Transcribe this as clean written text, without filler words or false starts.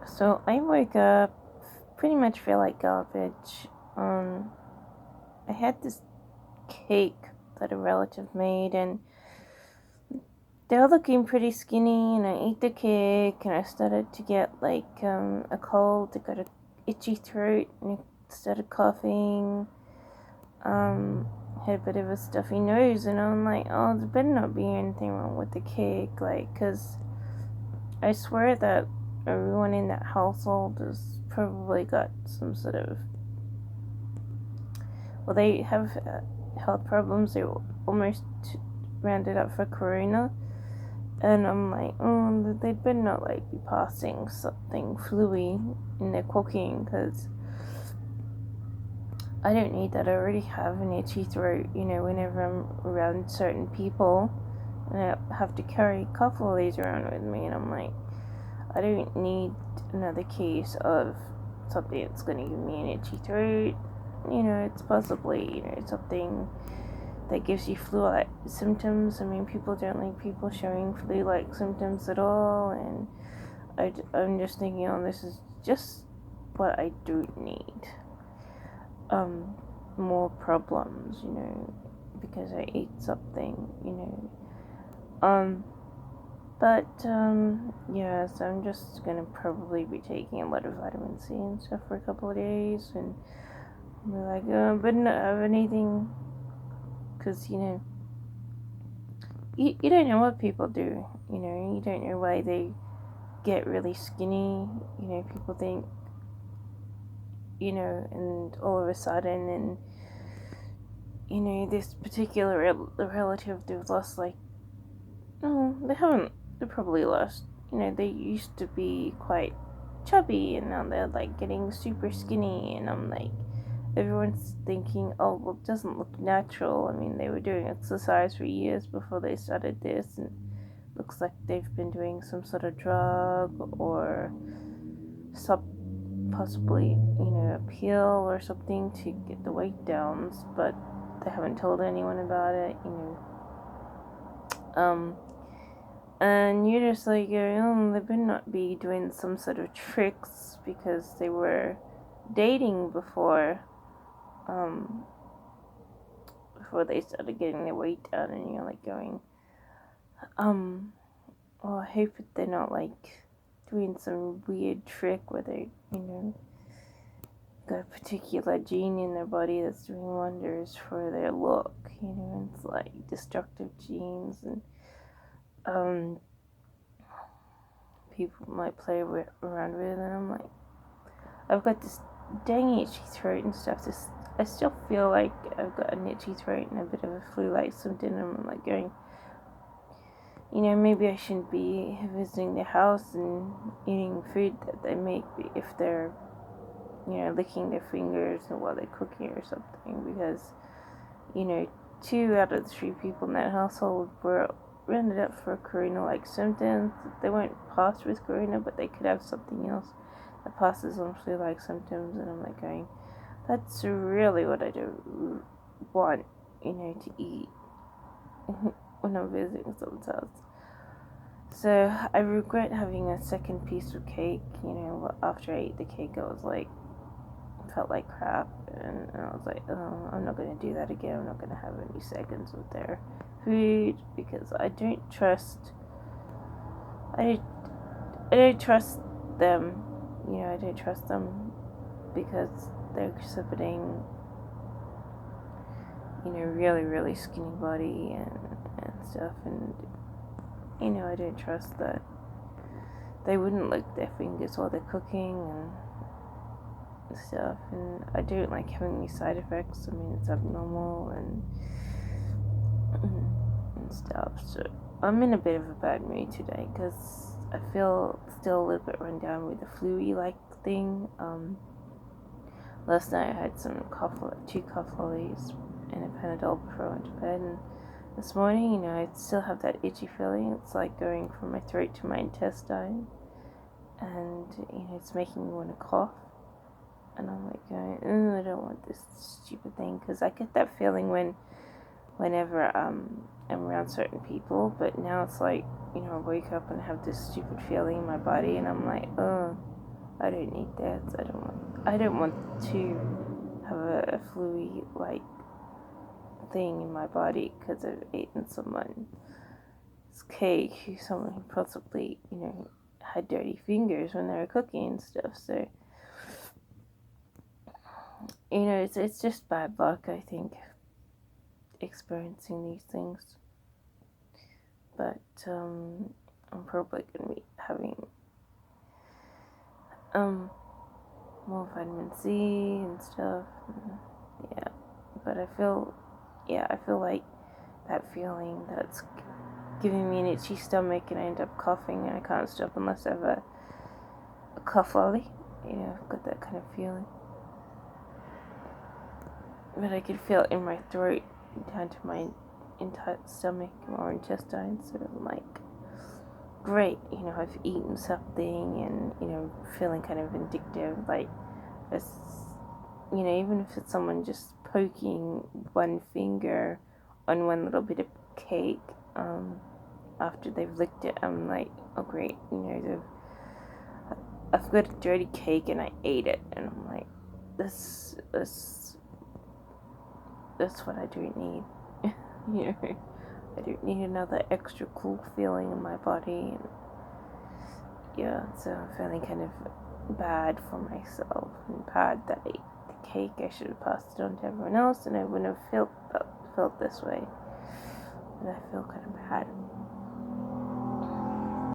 So I wake up, pretty much feel like garbage. Um, I had this cake that a relative made, and they were looking pretty skinny. And I ate the cake, and I started to get a cold. I got a itchy throat, and I started coughing. Had a bit of a stuffy nose, and I'm like, oh, there better not be anything wrong with the cake, cause I swear that everyone in that household has probably got some sort of, well, they have health problems. They almost rounded up for corona, and I'm like, oh, they better not be passing something fluey in their cooking, because I don't need that. I already have an itchy throat, whenever I'm around certain people, and I have to carry cough lollies around with me, and I'm like, I don't need another case of something that's going to give me an itchy throat. It's possibly, something that gives you flu-like symptoms. I mean, people don't like people showing flu-like symptoms at all, and I'm just thinking, oh, this is just what I don't need. More problems, because I ate something. Yeah, so I'm just gonna probably be taking a lot of vitamin C and stuff for a couple of days, and be like, but not have anything, because, you don't know what people do, you don't know why they get really skinny, people think, and all of a sudden, and, this particular relative, they've lost, oh, they haven't, they probably lost, they used to be quite chubby, and now they're, getting super skinny, and I'm like, everyone's thinking, oh, well, it doesn't look natural. I mean, they were doing exercise for years before they started this, and looks like they've been doing some sort of drug or possibly, a pill or something to get the weight down, but they haven't told anyone about it. And you're just like, oh, they better not be doing some sort of tricks, because they were dating um, before they started getting their weight down, and you're like going, um, well, I hope that they're not doing some weird trick where they, got a particular gene in their body that's doing wonders for their look, and it's destructive genes, and um, people might play around with, and I'm like, I've got this dang itchy throat and stuff. I still feel like I've got an itchy throat and a bit of a flu-like symptom, and I'm going, maybe I shouldn't be visiting their house and eating food that they make if they're, licking their fingers while they're cooking or something, because, 2 out of the 3 people in that household were ended up for corona-like symptoms. They weren't passed with corona, but they could have something else that passes on flu-like symptoms, and I'm going, that's really what I do want, to eat when I'm visiting someone's house. So I regret having a second piece of cake. After I ate the cake, I was felt like crap, and I was like, oh, I'm not going to do that again. I'm not going to have any seconds of their food, because I don't trust. I don't trust them. I don't trust them because they're exhibiting, really, really skinny body and stuff, and I don't trust that they wouldn't lick their fingers while they're cooking and stuff, and I don't like having these side effects. I mean, it's abnormal and stuff. So I'm in a bit of a bad mood today, because I feel still a little bit run down with the flu-y thing. Last night I had some 2 cough lollies and a Panadol before I went to bed, and this morning, I still have that itchy feeling. It's like going from my throat to my intestine, and it's making me want to cough. And I'm going, I don't want this stupid thing, because I get that feeling whenever I'm around certain people. But now it's I wake up and have this stupid feeling in my body, and I'm like, oh. I don't need that. I don't want to have a fluey like thing in my body because I've eaten someone's cake, someone who possibly, had dirty fingers when they were cooking and stuff. So, it's just bad luck, I think, experiencing these things. But I'm probably going to be having more vitamin C and stuff. Yeah, but I feel like that feeling that's giving me an itchy stomach, and I end up coughing, and I can't stop unless I have a cough lolly. I've got that kind of feeling. But I can feel it in my throat down to my entire stomach or intestine. So I'm like, great, I've eaten something, and feeling kind of vindictive, like it's, even if it's someone just poking one finger on one little bit of cake, after they've licked it, I'm like, oh great, I've got a dirty cake and I ate it, and I'm like, that's what I don't need. I don't need another extra cool feeling in my body, and so I'm feeling kind of bad for myself, and bad that I ate the cake. I should have passed it on to everyone else, and I wouldn't have felt this way. And I feel kind of bad.